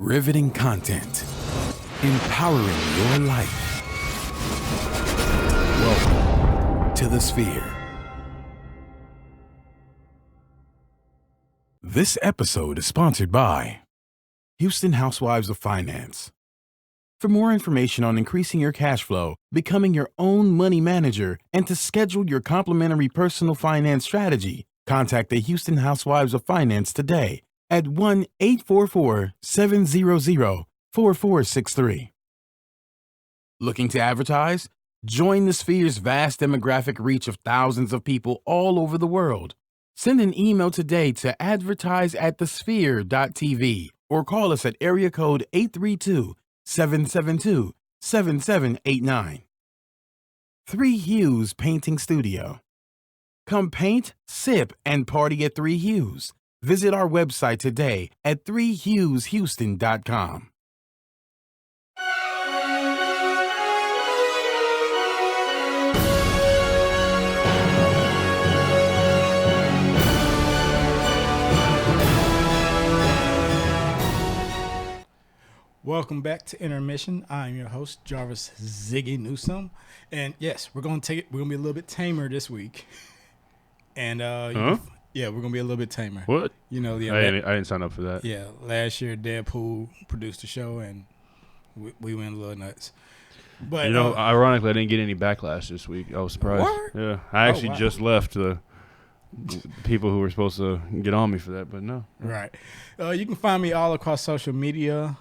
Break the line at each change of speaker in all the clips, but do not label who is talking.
Riveting content. Empowering your life. Welcome to the Sphere. This episode is sponsored by Houston Housewives of Finance. For more information on increasing your cash flow, becoming your own money manager, and to schedule your complimentary personal finance strategy, contact the Houston Housewives of Finance today at 1-844-700-4463. Looking to advertise? Join the Sphere's vast demographic reach of thousands of people all over the world. Send an email today to advertise@thesphere.tv or call us at area code 832-772-7789. 3 Hues Painting Studio. Come paint, sip, and party at 3 Hues. Visit our website today at 3hueshouston.com.
Welcome back to Intermission. I'm your host, Jarvis Ziggy Newsome. And yes, we're gonna be a little bit tamer this week. And yeah, we're gonna be a little bit tamer.
What?
You know,
I didn't sign up for that.
Yeah, last year Deadpool produced the show and we went a little nuts. But
ironically, I didn't get any backlash this week. I was surprised.
What?
Yeah, I actually just left the people who were supposed to get on me for that, but no.
Right. You can find me all across social media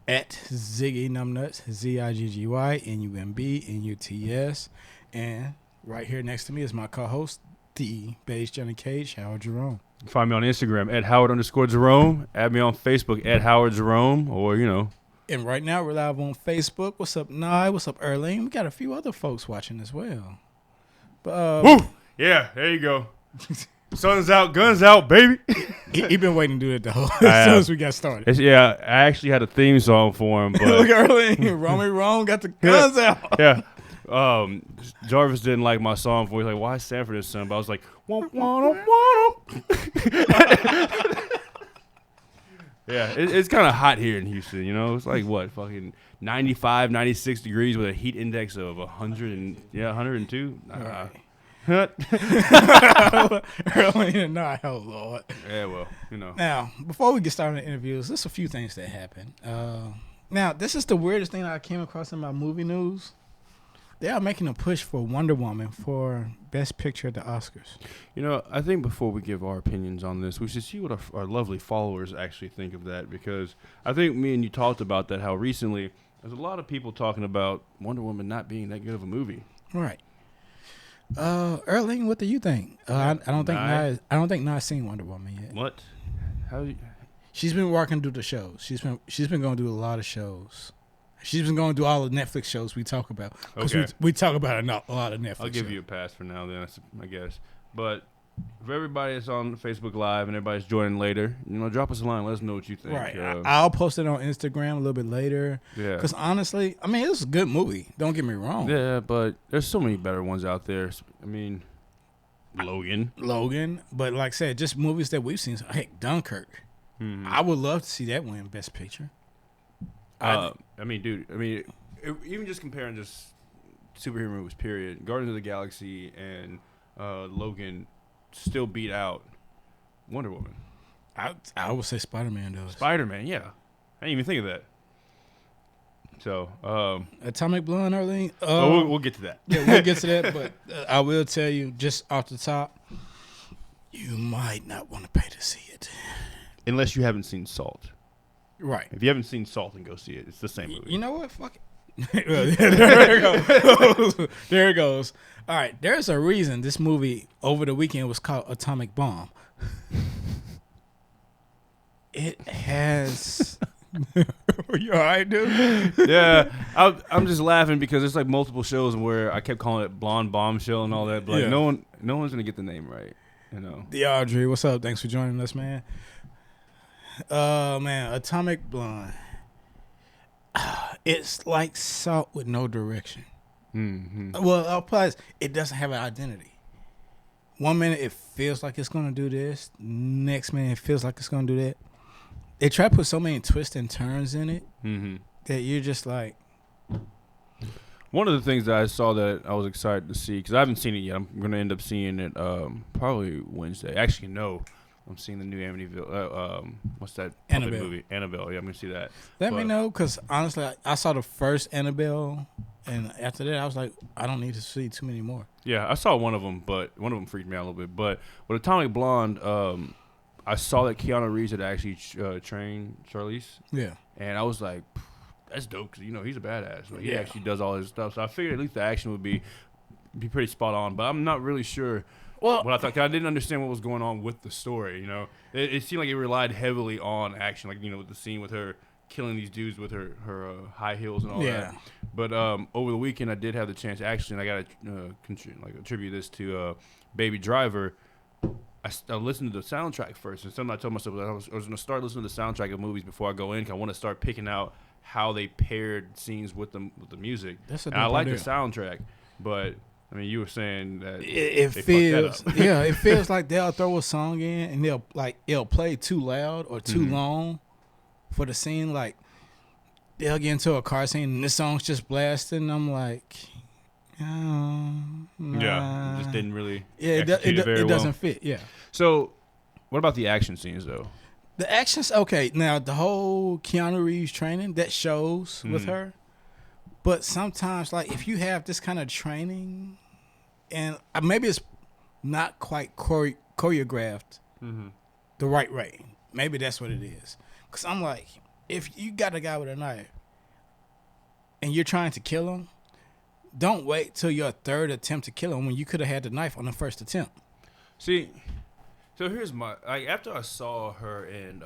at Ziggy Numbnuts, ZIGGYNUMBNUTS, and right here next to me is my co-host, the Beige Johnny Cage, Howard Jerome.
Find me on Instagram at Howard_Jerome. Add me on Facebook at Howard Jerome, or
And right now we're live on Facebook. What's up, Nye? What's up, Erling? We got a few other folks watching as well. But
woo! Yeah, there you go. Sun's out, guns out, baby.
He been waiting to do it the whole as soon as we got started.
Yeah, I actually had a theme song for him. But
look at Erling. Romy Rome got the guns out.
Yeah. Jarvis didn't like my song for. He's like, "Why Sanford this son?" But I was like, yeah, it's kind of hot here in Houston. It's like what, fucking 95, 96 degrees with a heat index of 100 and 102.
Right.
Early
tonight, oh Lord.
Yeah, well,
Now, before we get started in the interviews, there's a few things that happened. Now, this is the weirdest thing that I came across in my movie news. They are making a push for Wonder Woman for Best Picture at the Oscars.
I think before we give our opinions on this, we should see what our lovely followers actually think of that, because I think me and you talked about that, how recently there's a lot of people talking about Wonder Woman not being that good of a movie.
Right. Erling, what do you think? I don't think Nye's seen Wonder Woman yet.
What?
She's been working through the shows. She's been going to do a lot of shows. She's been going to do all the Netflix shows we talk about.
Okay.
We talk about a lot of Netflix
I'll give
shows.
you a pass for now, then, I guess. But for everybody that's on Facebook Live and everybody's joining later, drop us a line. Let us know what you think.
Right. I'll post it on Instagram a little bit later.
Yeah.
Because honestly, it was a good movie. Don't get me wrong.
Yeah, but there's so many better ones out there. I mean, Logan.
But like I said, just movies that we've seen. Heck, Dunkirk. Mm-hmm. I would love to see that win Best Picture.
Even just comparing just superhero movies, period, Guardians of the Galaxy and Logan still beat out Wonder Woman.
I would say Spider-Man does.
Spider-Man, yeah. I didn't even think of that. So,
Atomic Blonde, Arlene.
We'll get to that.
Yeah, we'll get to that. But I will tell you, just off the top, you might not want to pay to see it.
Unless you haven't seen Salt.
Right.
If you haven't seen Salt, then go see it. It's the same movie.
You know what? Fuck it. There it goes. There it goes. All right. There's a reason this movie over the weekend was called Atomic Bomb. It has. You all right, dude?
Yeah. I'm just laughing because there's like multiple shows where I kept calling it Blonde Bombshell and all that. But no one's going to get the name right.
The Audrey, what's up? Thanks for joining us, man. Man, Atomic Blonde. It's like Salt with no direction.
Mm-hmm.
Well, plus it doesn't have an identity. One minute it feels like it's gonna do this, next minute it feels like it's gonna do that. they try to put so many twists and turns in it
Mm-hmm.
that you're just like,
One of the things that I saw that I was excited to see, because I haven't seen it yet. I'm going to end up seeing it probably Wednesday. Actually, no. I'm seeing the new Amityville. What's that puppet
Annabelle.
movie? Annabelle. Yeah, I'm going to see that.
let me
But-
know, because honestly, I saw the first Annabelle, and after that, I was like, I don't need to see too many more.
Yeah, I saw one of them, but one of them freaked me out a little bit. But with Atomic Blonde, I saw that Keanu Reeves had actually trained Charlize,
Yeah.
and I was like, that's dope, because, he's a badass. Like, he
Yeah.
actually does all his stuff. So I figured at least the action would be pretty spot on, but I'm not really sure.
Well,
What I thought, 'cause I didn't understand what was going on with the story. It seemed like it relied heavily on action, like with the scene with her killing these dudes with her high heels and all
Yeah.
that. But over the weekend, I did have the chance actually, and I got to attribute this to Baby Driver. I listened to the soundtrack first, and something I told myself that I was going to start listening to the soundtrack of movies before I go in. 'Cause I want to start picking out how they paired scenes with the music.
That's a
And I
dope
like the
idea.
soundtrack, but I mean, you were saying that
It
they fucked
feels,
that up.
yeah, it feels like they'll throw a song in and it'll play too loud or too
Mhm.
long for the scene. Like they'll get into a car scene and this song's just blasting. And I'm like,
Yeah, just didn't really.
Yeah,
execute very
it
well.
doesn't fit. Yeah,
So, what about the action scenes though?
the action's okay. Now the whole Keanu Reeves training that shows with
Mhm.
her, but sometimes like if you have this kind of training, and maybe it's not quite choreographed
Mm-hmm.
the right way. Maybe that's what it is. Because I'm like, if you got a guy with a knife and you're trying to kill him, don't wait till your third attempt to kill him when you could have had the knife on the first attempt.
See, so here's my after I saw her in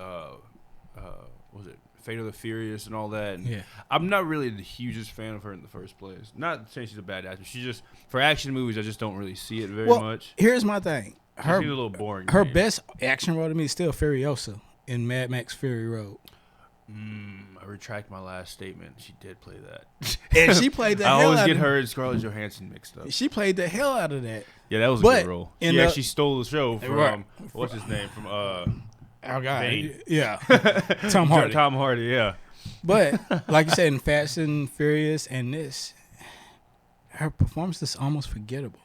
was it Fate of the Furious and all that. And
Yeah.
I'm not really the hugest fan of her in the first place. Not saying she's a bad actress. She just for action movies, I just don't really see it very much.
Here's my thing.
She seems a little boring. to
Her
me.
best action role to me is still Furiosa in Mad Max Fury Road.
I retract my last statement. She did play that.
And she played the
I
hell
always
out
get
of
her and Scarlett Johansson mixed up.
She played the hell out of that.
Yeah, that was a
But
good role.
in
She
the-
actually stole the show from
Right.
what's his name from
Oh God.
Bane.
Yeah. Tom Hardy.
Tom Hardy, yeah.
But like you said in Fast and Furious and this, her performance is almost forgettable.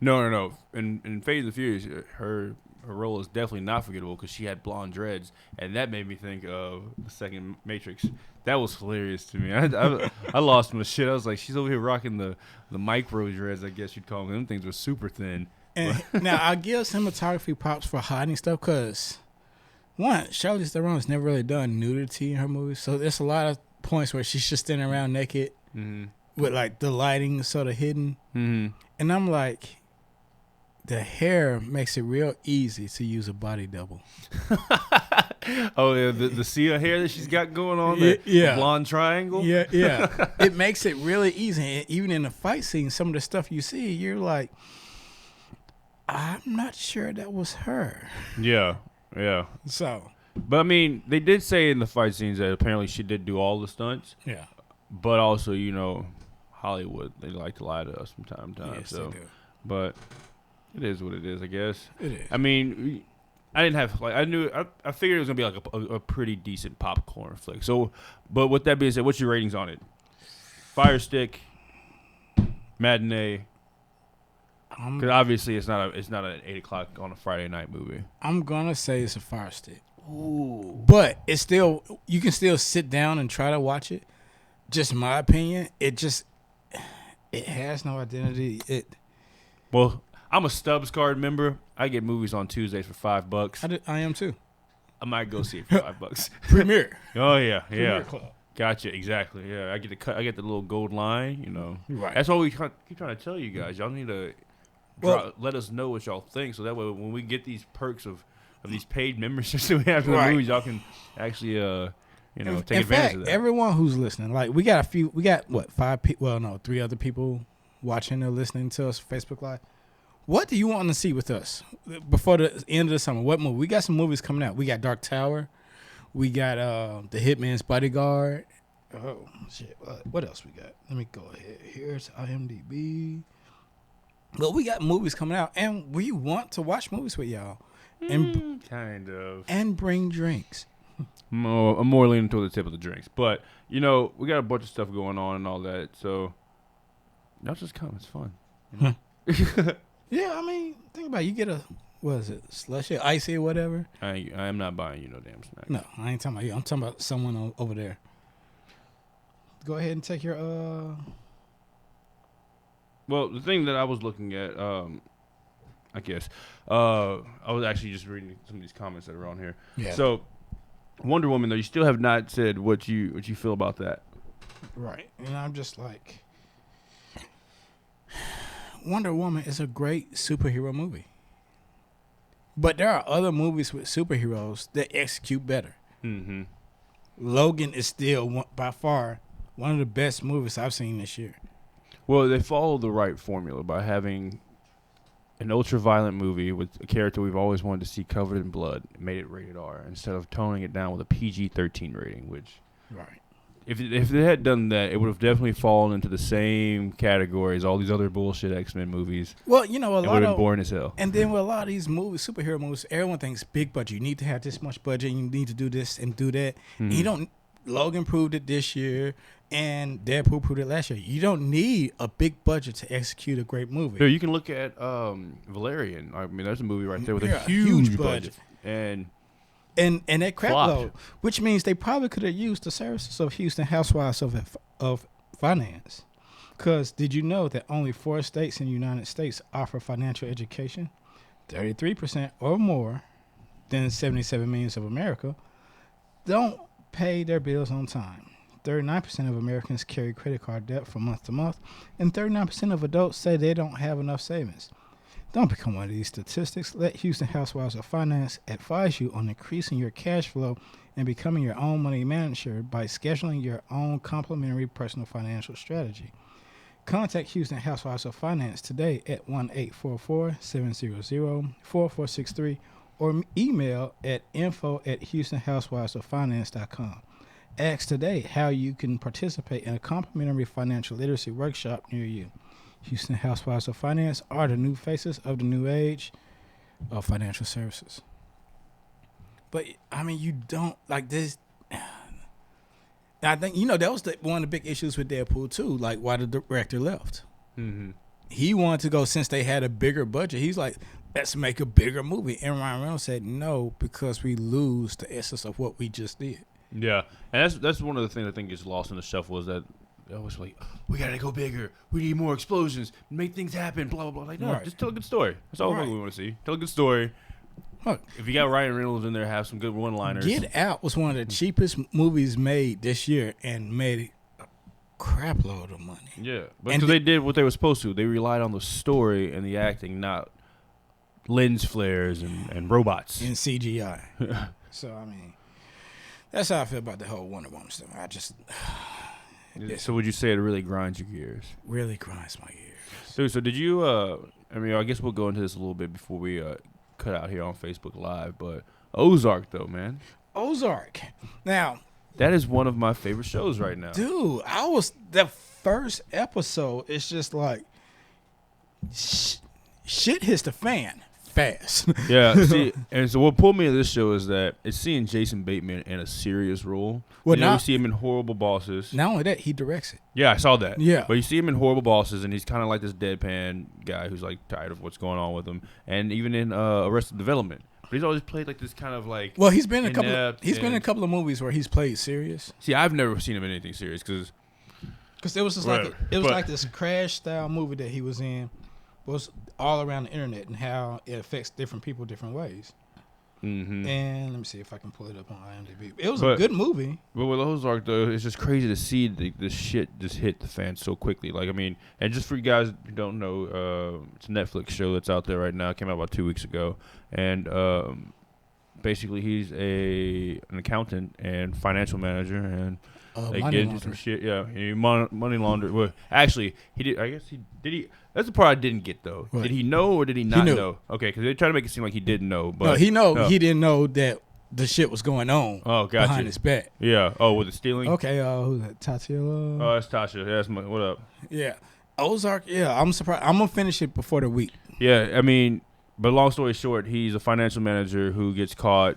No. In Fate of the Furious, her role is definitely not forgettable because she had blonde dreads, and that made me think of the second Matrix. That was hilarious to me. I lost my shit. I was like, she's over here rocking the micro dreads, I guess you'd call them. Them things were super thin.
And now I give cinematography props for hiding stuff because one, Charlize Theron's never really done nudity in her movies, so there's a lot of points where she's just standing around naked with like the lighting sort of hidden, and I'm like, the hair makes it real easy to use a body double.
Oh yeah, the Sia hair that she's got going on,
Yeah,
the
yeah.
blonde triangle.
Yeah. It makes it really easy. And even in the fight scene, some of the stuff you see, you're like, I'm not sure that was her.
Yeah.
So,
But I mean, they did say in the fight scenes that apparently she did do all the stunts,
yeah.
but also, Hollywood, they like to lie to us from time to time.
Yes,
so,
they do.
but it is what it is, I guess.
It is.
I mean, I didn't have I figured it was gonna be like a pretty decent popcorn flick. So, but with that being said, what's your ratings on it? Fire Stick, matinee. Because obviously it's not an 8 o'clock on a Friday night movie.
I'm gonna say it's a Fire Stick.
Ooh.
But it's still, you can still sit down and try to watch it. Just my opinion, it has no identity.
Well, I'm a Stubbs card member. I get movies on Tuesdays for $5.
I am too.
I might go see it for $5.
Premiere.
Oh yeah.
Premiere Club.
Gotcha. Exactly. Yeah, I get the cut. I get the little gold line.
Right.
That's what we keep trying to tell you guys. Y'all need to let us know what y'all think, so that way when we get these perks of these paid memberships that we have to the
Right.
movies, y'all can actually take
in
advantage
fact,
of that.
everyone who's listening, like we got what, 5 people? Well, no, 3 other people watching or listening to us Facebook Live. What do you want to see with us before the end of the summer? What movie? We got some movies coming out. We got Dark Tower. We got The Hitman's Bodyguard. Oh shit! What else we got? Let me go ahead. Here's IMDb. Well, we got movies coming out, and we want to watch movies with y'all, and
kind of.
and bring drinks.
I'm more leaning toward the tip of the drinks. But, we got a bunch of stuff going on and all that. So, y'all just come. It's fun.
Yeah, I mean, think about it. You get a, what is it, slushy, icy or whatever?
I am not buying you no damn snack.
No, I ain't talking about you. I'm talking about someone over there. Go ahead and take your,
Well, the thing that I was looking at, I guess, I was actually just reading some of these comments that are on here.
Yeah.
So, Wonder Woman, though, you still have not said what you feel about that.
Right. And I'm just like, Wonder Woman is a great superhero movie. But there are other movies with superheroes that execute better.
Mm-hmm.
Logan is still, by far, one of the best movies I've seen this year.
Well, they follow the right formula by having an ultra-violent movie with a character we've always wanted to see covered in blood, made it rated R, instead of toning it down with a PG-13 rating, which...
Right.
If they had done that, it would have definitely fallen into the same category as all these other bullshit X-Men movies.
Well, a lot
would have been boring as hell.
And then with a lot of these movies, superhero movies, everyone thinks big budget. You need to have this much budget. You need to do this and do that.
Mm-hmm.
You don't. Logan proved it this year, and Deadpool proved it last year. You don't need a big budget to execute a great movie.
Yeah, you can look at Valerian. I mean, there's a movie right there with a
Yeah,
huge budget. And
that crap
flopped.
load, which means they probably could have used the services of Houston Housewives of Finance. Because did you know that only 4 states in the United States offer financial education? 33% or more than 77 million of America don't pay their bills on time. 39% of Americans carry credit card debt from month to month, and 39% of adults say they don't have enough savings. Don't become one of these statistics. Let Houston Housewives of Finance advise you on increasing your cash flow and becoming your own money manager by scheduling your own complimentary personal financial strategy. Contact Houston Housewives of Finance today at 1-844-700-4463 or email at info@houstonhousewivesoffinance.com. Ask today how you can participate in a complimentary financial literacy workshop near you. Houston Housewives of Finance are the new faces of the new age of financial services. But, I mean, you don't, like this. I think, that was one of the big issues with Deadpool, too, like why the director left.
mm-hmm.
He wanted to go, since they had a bigger budget, he's like, let's make a bigger movie. And Ryan Reynolds said, no, because we lose the essence of what we just did.
Yeah, and that's one of the things I think gets lost in the shuffle is that they always like, we gotta go bigger, we need more explosions, make things happen, blah blah blah. Like, no,
Right.
just tell a good story. That's all
Right.
we want to see. Tell a good story.
Look,
If you got Ryan Reynolds in there, have some good one-liners.
Get Out was one of the cheapest movies made this year and made a crap load of money.
Yeah, but
And
because they did what they were supposed to. They relied on the story and the acting, not lens flares and robots.
In CGI. So, I mean, that's how I feel about the whole Wonder Woman stuff. I just
So would you say it really grinds your gears?
really grinds my ears.
Dude, so did you, I guess we'll go into this a little bit before we cut out here on Facebook Live, but Ozark, though, man.
Ozark. Now,
That is one of my favorite shows right now.
dude, the first episode, it's just like, shit hits the fan fast.
Yeah, see, and so what pulled me to this show is that it's seeing Jason Bateman in a serious role.
Well,
You see him in Horrible Bosses.
Not only that, he directs it.
Yeah, I saw that.
Yeah.
But you see him in Horrible Bosses, and he's kind of like this deadpan guy who's like tired of what's going on with him. And even in Arrested Development, but he's always played like this kind of like.
Well, he's been in
inept
a couple of movies where he's played serious.
See, I've never seen him in anything serious because.
Because it was just
Right.
like this crash style movie that he was in, was all around the internet and how it affects different people different ways.
Mm-hmm.
And let me see if I can pull it up on IMDb. It was a good movie.
But with Ozark, though, it's just crazy to see this shit just hit the fans so quickly. Like, I mean, and just for you guys who don't know, it's a Netflix show that's out there right now. It came out about 2 weeks ago. And basically he's an accountant and financial manager, and they get into some shit. Yeah, he money laundered. Well, actually, he did. I guess he did. That's the part I didn't get though.
What?
Did he know or did he not
knew.
know? Okay, because they try to make it seem like he didn't know, but
No, he
no.
He didn't know that the shit was going on
Oh, gotcha.
behind his back.
Yeah. Oh, with the stealing.
Okay, who's that? Tatiana?
Oh, that's Tasha. Yeah, that's what up?
Yeah. Ozark, yeah, I'm surprised. I'm going to finish it before the week.
Yeah, I mean, but long story short, he's a financial manager who gets caught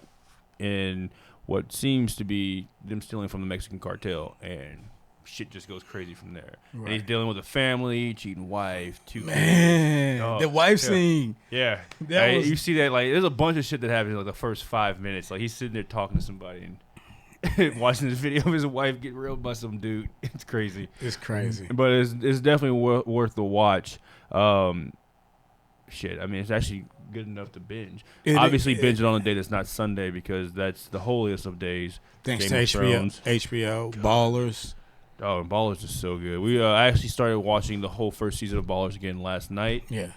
in what seems to be them stealing from the Mexican cartel, and shit just goes crazy from there. Right. And he's dealing with a family, cheating wife, 2 kids.
The wife scene.
Yeah. You see that, like, there's a bunch of shit that happens in like the first 5 minutes. Like, he's sitting there talking to somebody and watching this video of his wife get railed by some dude. It's crazy.
It's crazy.
But it's definitely worth the watch. Shit, I mean, it's actually good enough to binge. Obviously, binge it on a day that's not Sunday because that's the holiest of days.
Thanks to HBO, Ballers.
Oh, and Ballers is so good. I actually started watching the whole first season of Ballers again last night.
Yeah.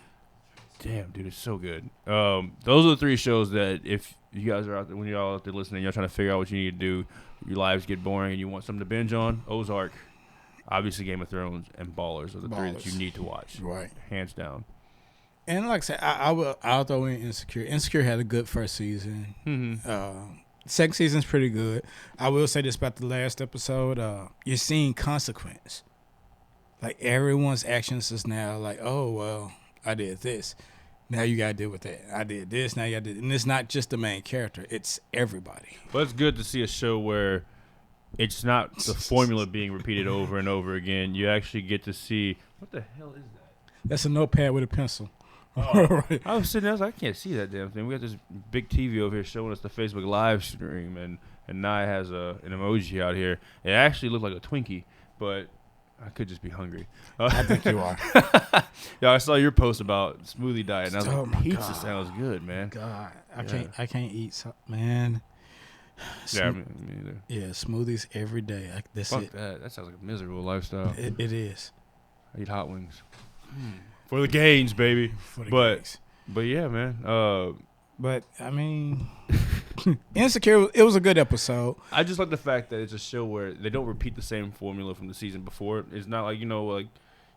Damn, dude, it's so good. Those are the 3 shows that if you guys are out there, when y'all out there listening, y'all trying to figure out what you need to do, your lives get boring and you want something to binge on, Ozark, obviously Game of Thrones, and Ballers are the 3 that you need to watch.
Right.
Hands down.
And like I said, I'll throw in Insecure. Insecure had a good first season. Mm-hmm. Second season's pretty good. I will say this about the last episode. You're seeing consequence. Like, everyone's actions is now like, oh, well, I did this. Now you got to deal with that. I did this. Now you got to do. And it's not just the main character. It's everybody.
But it's good to see a show where it's not the formula being repeated over and over again. You actually get to see, what the hell is that?
That's a notepad with a pencil.
Right. I was sitting there, I was like, I can't see that damn thing. We got this big TV over here showing us the Facebook live stream, and Nye has an emoji out here. It actually looked like a Twinkie, but I could just be hungry.
I think you are.
Yeah, I saw your post about smoothie diet, and I was like, pizza
God.
sounds good, man.
God, I can't eat man.
Yeah, me either.
Yeah, smoothies every day.
Fuck it. That sounds like a miserable lifestyle.
It is.
I eat hot wings. For the gains, baby.
Gains.
But yeah, man.
But I mean, Insecure. It was a good episode.
I just like the fact that it's a show where they don't repeat the same formula from the season before. It's not like, like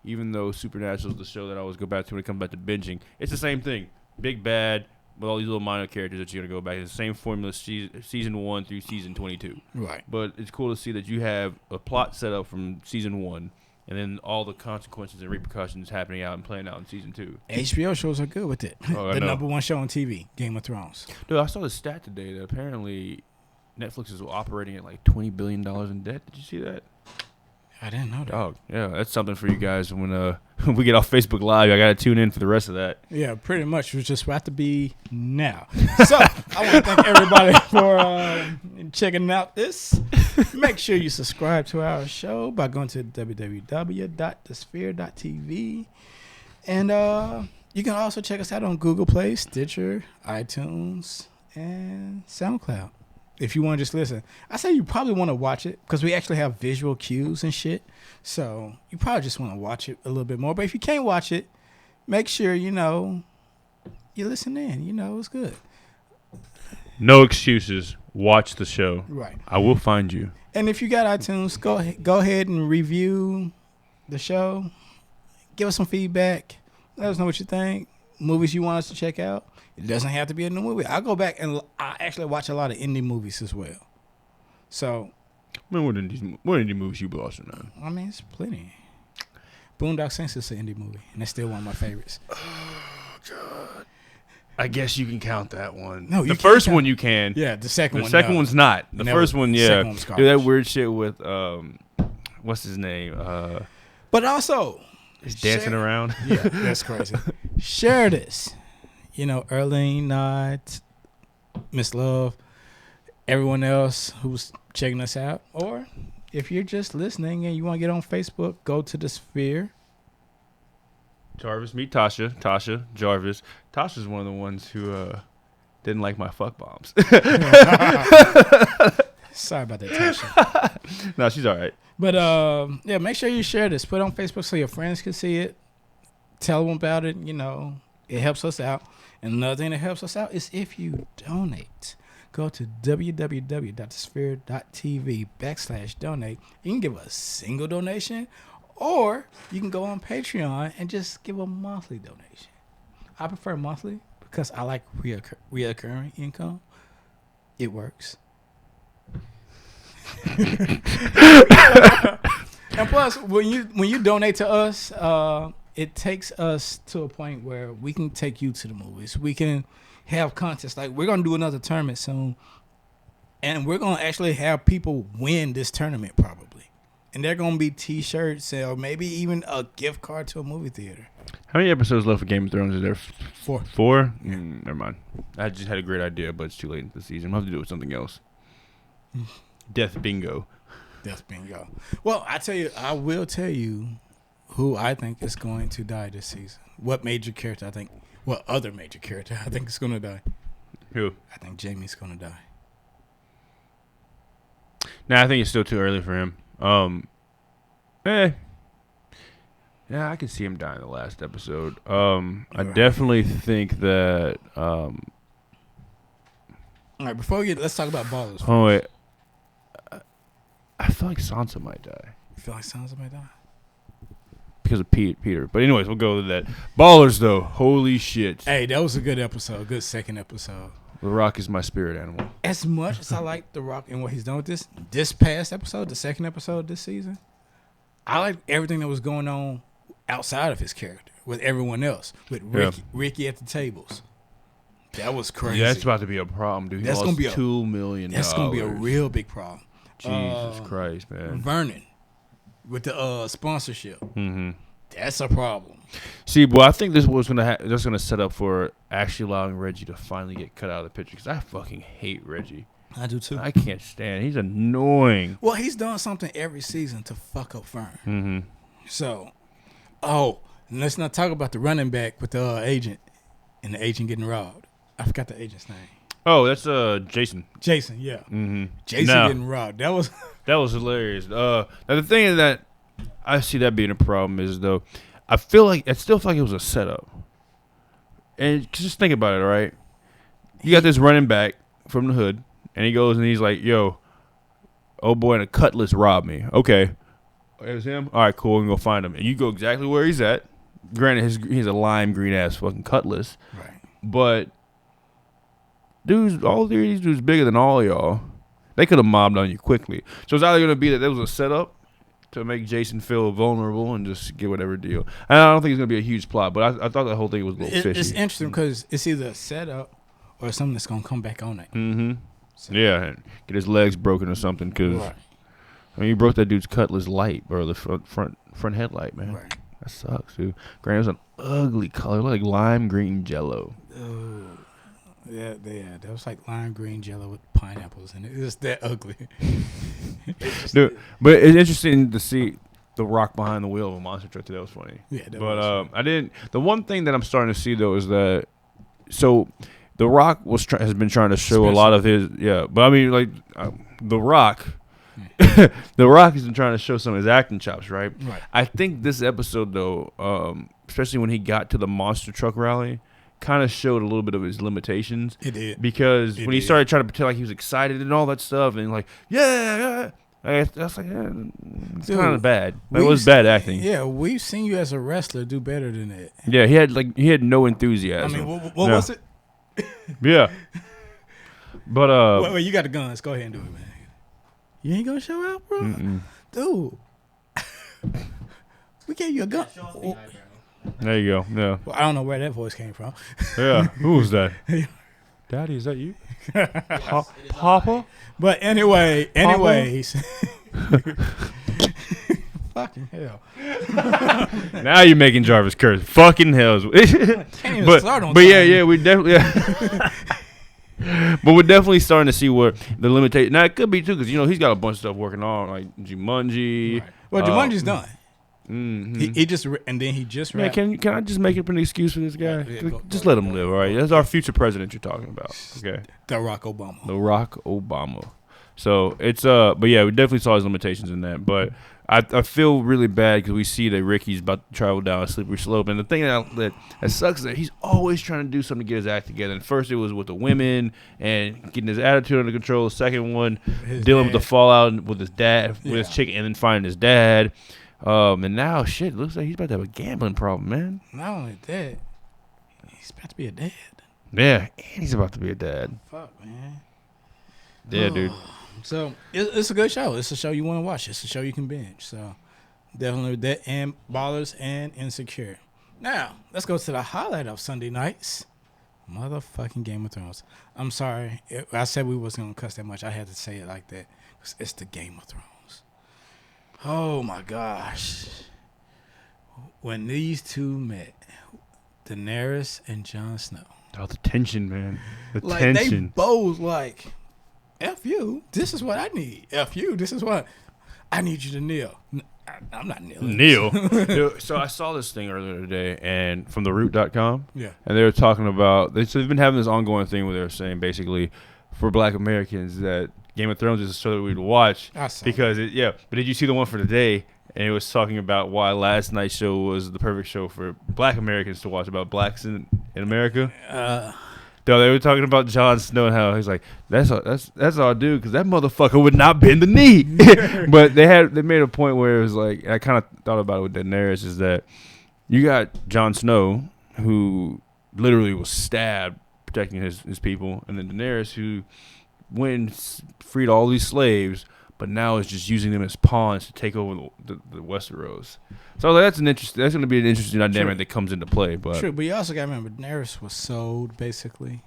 even though Supernatural is the show that I always go back to when it comes back to binging, it's the same thing. Big bad with all these little minor characters that you're gonna go back. It's the same formula season 1 through season 22.
Right.
But it's cool to see that you have a plot set up from season 1. And then all the consequences and repercussions happening out and playing out in season 2.
HBO shows are good with it.
Oh,
the number 1 show on TV, Game of Thrones.
Dude, I saw the stat today that apparently Netflix is operating at like $20 billion in debt. Did you see that?
I didn't know that.
Oh, yeah, that's something for you guys when we get off Facebook Live. I got to tune in for the rest of that.
Yeah, pretty much. It's just about to be now. So I want to thank everybody for checking out this. Make sure you subscribe to our show by going to www.thesphere.tv. And you can also check us out on Google Play, Stitcher, iTunes, and SoundCloud. If you want to just listen, I say you probably want to watch it because we actually have visual cues and shit. So you probably just want to watch it a little bit more. But if you can't watch it, make sure, you listen in. It's good.
No excuses. Watch the show.
Right.
I will find you.
And if you got iTunes, go ahead and review the show. Give us some feedback. Let us know what you think. Movies you want us to check out. It doesn't have to be a new movie. I go back and I actually watch a lot of indie movies as well. So,
Man, what indie movies you watching now?
I mean, it's plenty. Boondock Saints is an indie movie, and it's still one of my favorites.
Oh God! I guess you can count that one.
No,
the first one you can.
Yeah, the second one.
The second one's not. The first one, yeah. Do that weird shit with what's his name?
But also,
he's dancing around.
Yeah, that's crazy. Share this. Earlene, Nod, Miss Love, everyone else who's checking us out. Or if you're just listening and you want to get on Facebook, go to The Sphere.
Jarvis, meet Tasha. Tasha, Jarvis. Tasha's one of the ones who didn't like my fuck bombs.
Sorry about that, Tasha.
No, she's all right.
But, yeah, make sure you share this. Put it on Facebook so your friends can see it. Tell them about it. It helps us out. And another thing that helps us out is if you donate. Go to www.thesphere.tv/donate. You can give a single donation, or you can go on Patreon and just give a monthly donation. I prefer monthly because I like reoccurring income. It works. And plus, when you donate to us, it takes us to a point where we can take you to the movies. We can have contests. Like, we're going to do another tournament soon. And we're going to actually have people win this tournament probably. And they're going to be T-shirts or maybe even a gift card to a movie theater.
How many episodes left of Game of Thrones is there?
4.
4? Never mind. I just had a great idea, but it's too late in the season. I'll have to do it with something else. Death bingo.
Death bingo. Well, I will tell you who I think is going to die this season. What other major character I think is going to die.
Who?
I think Jaime's going to die.
Nah, I think it's still too early for him. Yeah, I can see him die in the last episode. I definitely think that.
All right, let's talk about Ballers.
Oh wait, I feel like Sansa might die
You feel like Sansa might die?
because of Peter. But anyways, we'll go with that. Ballers though, holy shit!
Hey, that was a good episode. Good second episode.
The Rock is my spirit animal.
As much as I like The Rock and what he's done with this past episode, the second episode this season, I like everything that was going on outside of his character with everyone else, with Ricky at the tables. That was crazy.
Yeah, that's about to be a problem, dude. That's going to be $2 million.
That's going to be a real big problem.
Jesus Christ, man.
Vernon with the sponsorship.
Mm-hmm.
That's a problem.
See, well, I think this was that's gonna set up for actually allowing Reggie to finally get cut out of the picture because I fucking hate Reggie.
I do too.
I can't stand. He's annoying.
Well, he's done something every season to fuck up Fern.
Mm-hmm.
So, and let's not talk about the running back with the agent and the agent getting robbed. I forgot the agent's name.
Oh, that's Jason.
Jason, yeah.
Mm-hmm.
Jason getting robbed. That was
hilarious. Now the thing is that I see that being a problem is though, I still feel like it was a setup. And just think about it, all right? You got this running back from the hood, and he goes and he's like, "Yo, oh boy, and a cutlass robbed me." Okay, it was him. All right, cool. We can go find him, and you go exactly where he's at. Granted, he's a lime green ass fucking cutlass,
right?
But dudes, all these dudes bigger than all y'all. They could have mobbed on you quickly. So it's either gonna be that there was a setup to make Jason feel vulnerable and just get whatever deal. And I don't think it's going to be a huge plot, but I thought the whole thing was a little fishy.
It's interesting because it's either a setup or something that's going to come back on it.
Mm-hmm. So. Yeah, and get his legs broken or something because, I mean, you broke that dude's cutlass light or the front headlight, man.
Right.
That sucks, dude. Granted, it was an ugly color, like lime green jello.
Yeah, that was like lime green jello with pineapples in it. It was that ugly.
Dude, but it's interesting to see The Rock behind the wheel of a monster truck. That was funny.
Yeah,
but I didn't. The one thing that I'm starting to see though is that The Rock has been trying to show a lot of his but I mean like The Rock. The Rock has been trying to show some of his acting chops, right?
Right.
I think this episode though, especially when he got to the monster truck rally, kind of showed a little bit of his limitations.
It did.
Because when he started trying to pretend like he was excited and all that stuff and like, I was like, it's kind of bad. It was bad acting.
Yeah, we've seen you as a wrestler do better than that.
Yeah, he had no enthusiasm.
I mean, what was it?
Yeah. But
wait, you got the guns. Go ahead and do it, man. You ain't gonna show out, bro? Dude. We gave you a gun.
There you go. Yeah.
Well, I don't know where that voice came from.
Yeah. Who was that? Daddy, is that you? Papa?
But anyways. Fucking hell.
Now you're making Jarvis curse. Fucking hell. But yeah, we definitely. But we're definitely starting to see where the limitation. Now it could be too, because he's got a bunch of stuff working on, like Jumanji.
Right. Well, Jumanji's done.
Mm-hmm.
He just
Yeah, can I just make up an excuse for this guy? Just let him live, all right? That's our future president you're talking about. Okay.
The Rock Obama.
The Rock Obama. So it's but yeah, we definitely saw his limitations in that. But I feel really bad because we see that Ricky's about to travel down a slippery slope, and the thing that sucks is that he's always trying to do something to get his act together. And first it was with the women and getting his attitude under control. The second one, dealing with the fallout with his dad, with his chick, and then finding his dad. And now shit, it looks like he's about to have a gambling problem, man.
Not only that, he's about to be a dad.
Yeah, and he's about to be a dad.
Fuck, man.
Yeah, dude.
So it's a good show. It's a show you want to watch. It's a show you can binge. So definitely that and Ballers and Insecure. Now let's go to the highlight of Sunday nights. Motherfucking Game of Thrones. I'm sorry. I said we wasn't going to cuss that much. I had to say it like that. 'Cause it's the Game of Thrones. Oh, my gosh. When these two met, Daenerys and Jon Snow.
Oh, the tension, man. The
Like,
tension.
they both like, F you, this is what I need. F you, this is what I need you to kneel. I'm not kneeling.
Neil. Dude, so I saw this thing earlier today, and from theroot.com.
Yeah.
And they were talking about, so they've been having this ongoing thing where they're saying basically for Black Americans that Game of Thrones is a show that we'd watch
I saw
because But did you see the one for today? And it was talking about why last night's show was the perfect show for Black Americans to watch about blacks in America. No, they were talking about Jon Snow and how he's like, that's all, dude, because that motherfucker would not bend the knee. But they made a point where it was like, and I kind of thought about it with Daenerys, is that you got Jon Snow who literally was stabbed protecting his people, and then Daenerys who went and freed all these slaves, but now is just using them as pawns to take over the Westeros. So that's that's going to be an interesting dynamic that comes into play. But
true, but you also got to remember, Daenerys was sold, basically.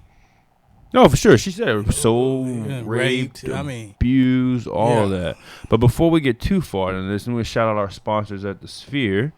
No, for sure. She said it was sold, raped, abused, all of that. But before we get too far into this, I'm going to shout out our sponsors at The Sphere.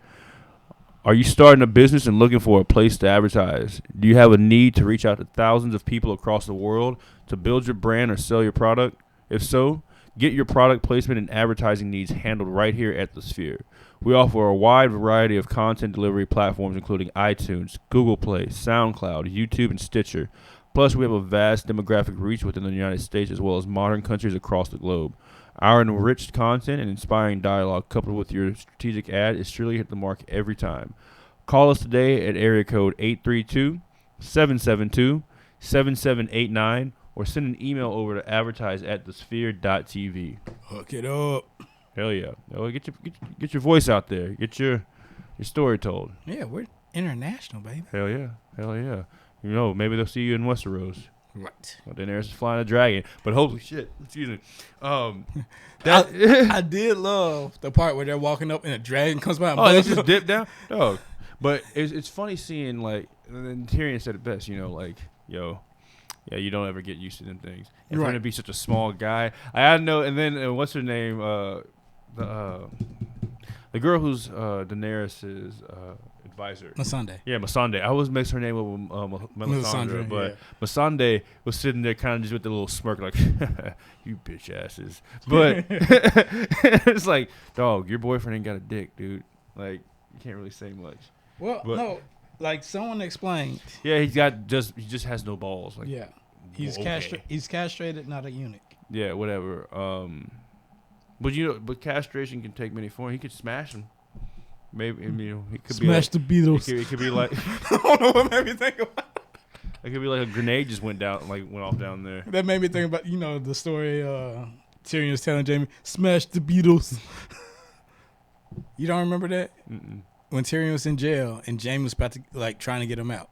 Are you starting a business and looking for a place to advertise? Do you have a need to reach out to thousands of people across the world to build your brand or sell your product? If so, get your product placement and advertising needs handled right here at The Sphere. We offer a wide variety of content delivery platforms, including iTunes, Google Play, SoundCloud, YouTube, and Stitcher. Plus, we have a vast demographic reach within the United States as well as modern countries across the globe. Our enriched content and inspiring dialogue coupled with your strategic ad is surely hit the mark every time. Call us today at area code 832-772-7789 or send an email over to advertise@thesphere.tv.
Hook it up.
Hell yeah. Get your voice out there. Get your story told.
Yeah, we're international, baby.
Hell yeah. You know, maybe they'll see you in Westeros.
Right.
Well, then there's flying a dragon. But holy shit. Excuse me.
I did love the part where they're walking up and a dragon comes by.
Oh, they just dip down? Oh. But it's funny seeing, like, and Tyrion said it best, you know, like, yo, yeah, you don't ever get used to them things. And for him to be such a small guy. I know, and then, what's her name? The girl who's Daenerys' advisor.
Missandei.
Yeah, Missandei. I always mix her name up with Melisandre, but Missandei was sitting there kind of just with a little smirk like, you bitch asses. But it's like, dog, your boyfriend ain't got a dick, dude. Like, you can't really say much.
Well, no, like someone explained.
Yeah, he just has no balls. Like,
yeah, he's castrated, not a eunuch.
Yeah, whatever. But castration can take many forms. He could smash him. Maybe he could
smash the Beatles.
It could be like
I don't know what made me think about.
It could be like a grenade just went off down there.
That made me think about the story Tyrion was telling Jaime, smash the Beatles. You don't remember that?
Mm-mm.
When Tyrion was in jail and Jaime was about to trying to get him out.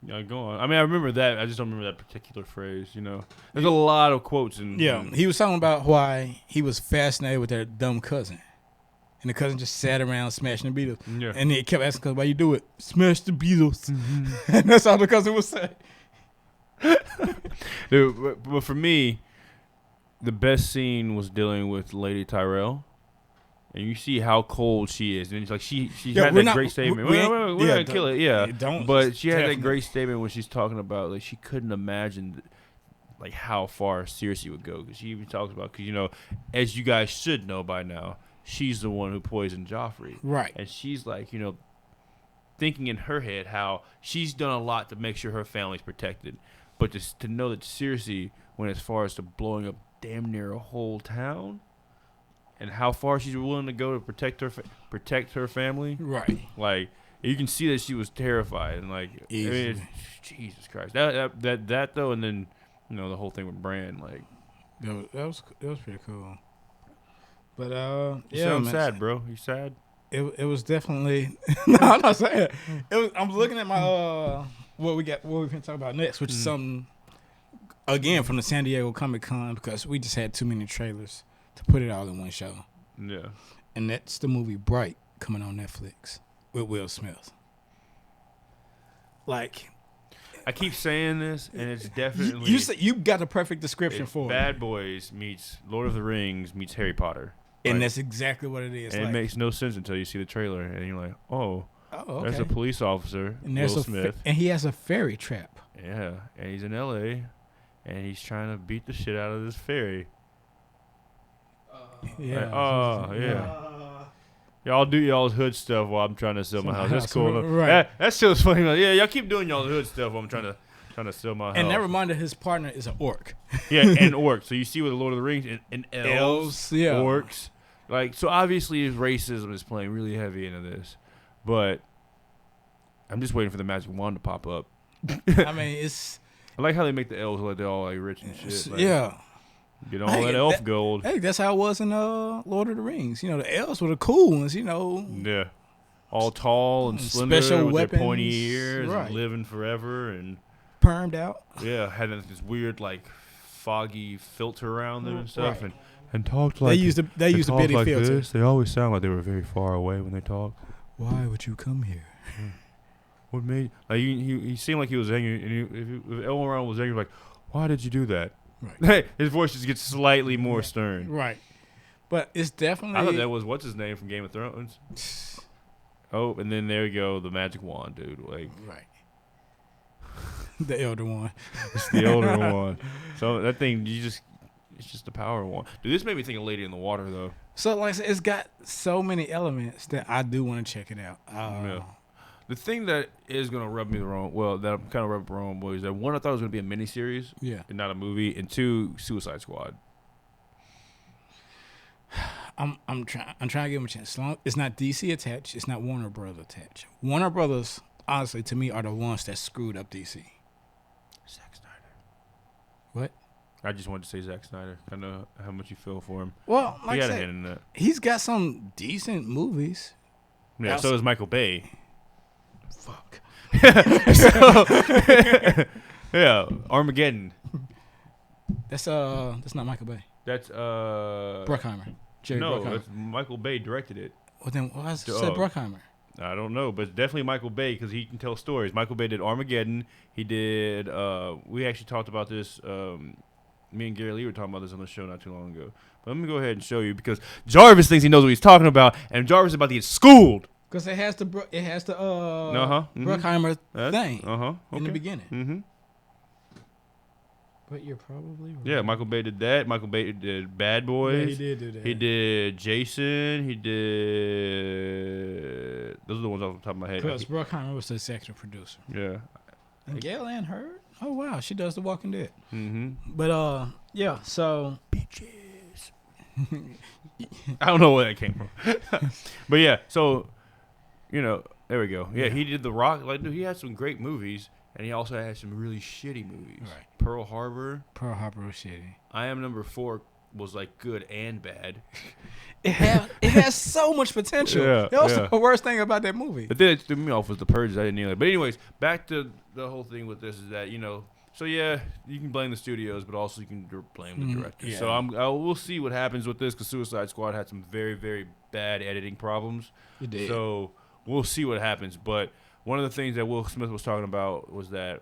Yeah, go on. I mean, I remember that. I just don't remember that particular phrase. There's a lot of quotes
he was talking about why he was fascinated with their dumb cousin. And the cousin just sat around smashing the Beatles. Yeah. And he kept asking, why you do it? Smash the Beatles. Mm-hmm. And that's all the cousin would say.
Dude, but for me, the best scene was dealing with Lady Tyrell. And you see how cold she is. And it's like she had that great statement. We're not going to kill it, yeah. But she had that great statement when she's talking about, like, she couldn't imagine, like, how far Cersei would go. Because she even talks about, as you guys should know by now, she's the one who poisoned Joffrey.
Right.
And she's like, thinking in her head how she's done a lot to make sure her family's protected. But to know that Cersei went as far as to blowing up damn near a whole town and how far she's willing to go to protect her family.
Right.
Like, you can see that she was terrified. And, like, Jesus Christ. That though, and then, the whole thing with Bran, like.
That was pretty cool. But
you sound sad, bro. You sad?
It was definitely. No, I'm not sad. I'm looking at my what we can talk about next, which is something again from the San Diego Comic-Con because we just had too many trailers to put it all in one show.
Yeah,
and that's the movie Bright coming on Netflix with Will Smith. Like,
I keep saying this, and it's definitely
you got the perfect description for
Bad
it.
Boys meets Lord of the Rings meets Harry Potter.
And
Like,
that's exactly what it is.
and
like,
it makes no sense until you see the trailer, and you're like, oh,
okay.
there's a police officer,
And there's
Will Smith.
and he has a ferry trap.
Yeah, and he's in L.A., and he's trying to beat the shit out of this ferry.
Yeah.
Like, oh, yeah. Y'all do y'all's hood stuff while I'm trying to sell my house. That's cool.
Right.
That shit's funny. Like, yeah, y'all keep doing y'all's hood stuff while I'm trying to sell my house.
And that reminder, his partner is an orc.
Yeah, and orcs. So you see with the Lord of the Rings and elves,
yeah.
orcs. Like, so obviously racism is playing really heavy into this. But I'm just waiting for the magic wand to pop up.
I mean, it's...
I like how they make the elves like they're all like rich and shit. Like,
yeah.
Get all that elf gold.
Hey, that's how it was in Lord of the Rings. You know, the elves were the cool ones, you know.
Yeah. All tall and slender
Special
with
weapons,
their pointy ears
right.
and living forever and
Permed out.
yeah, had this weird like foggy filter around them and stuff
Right.
and talked like
They used a bitty
like
filter.
this. They always sound like they were very far away when they talk.
Why would you come here?
What made like he seemed like he was angry and if Elrond was angry like, why did you do that?
Right.
His voice just gets slightly more stern.
Right. But it's definitely...
I thought that was what's his name from Game of Thrones. Oh, and then there you go, the magic wand, dude. Like,
right. The elder one.
it's the older one. So that thing, it's just the power one. Dude, this made me think of Lady in the Water, though.
So, like I said, it's got so many elements that I do want to check it out.
Yeah. The thing that is going to rub me the wrong, well, that I'm kind of rubbing the wrong way is that one, I thought it was going to be a miniseries
Yeah.
and not a movie, and two, Suicide Squad.
I'm trying to give him a chance. It's not DC attached. It's not Warner Brothers attached. Warner Brothers, honestly, to me, are the ones that screwed up DC.
Zack Snyder.
What?
I just wanted to say Zack Snyder. I know how much you feel for him.
Well,
He
like I
got a
said,
hand in that.
he's got some decent movies.
Yeah, so does Michael Bay.
Fuck.
Yeah, Armageddon.
That's not Michael Bay.
That's
Bruckheimer. Jerry
no,
Bruckheimer.
that's Michael Bay directed it.
Well, then why is it
Oh.
said Bruckheimer?
I don't know, but it's definitely Michael Bay because he can tell stories. Michael Bay did Armageddon. He did. We actually talked about this. Me and Gary Lee were talking about this on the show not too long ago. But let me go ahead and show you because Jarvis thinks he knows what he's talking about, and Jarvis is about to get schooled.
Because it has the
Mhm.
Bruckheimer thing
Okay.
in the beginning.
Mm-hmm.
But you're probably right.
Yeah, Michael Bay did that. Michael Bay did Bad Boys.
Yeah, he did do that.
He did Jason. He did. Those are the ones off the top of my head.
Because Bruckheimer was the executive producer.
Yeah.
And Gail Ann Hurd? Oh, wow. She does The Walking Dead.
Mm-hmm.
But, yeah, so.
Bitches. I don't know where that came from. But yeah, so, there we go. Yeah, he did The Rock. Like, dude, he had some great movies. And he also had some really shitty movies.
Right.
Pearl Harbor.
Pearl Harbor was shitty.
I Am Number 4 was like good and bad.
It has so much potential.
Yeah,
That was
yeah.
the worst thing about that movie.
The thing that threw me off was the purges. I didn't need it. But anyways, back to the whole thing with this is that, so yeah, you can blame the studios, but also you can blame the director.
yeah.
So we'll see what happens with this because Suicide Squad had some very, very bad editing problems.
It did.
So we'll see what happens. But one of the things that Will Smith was talking about was that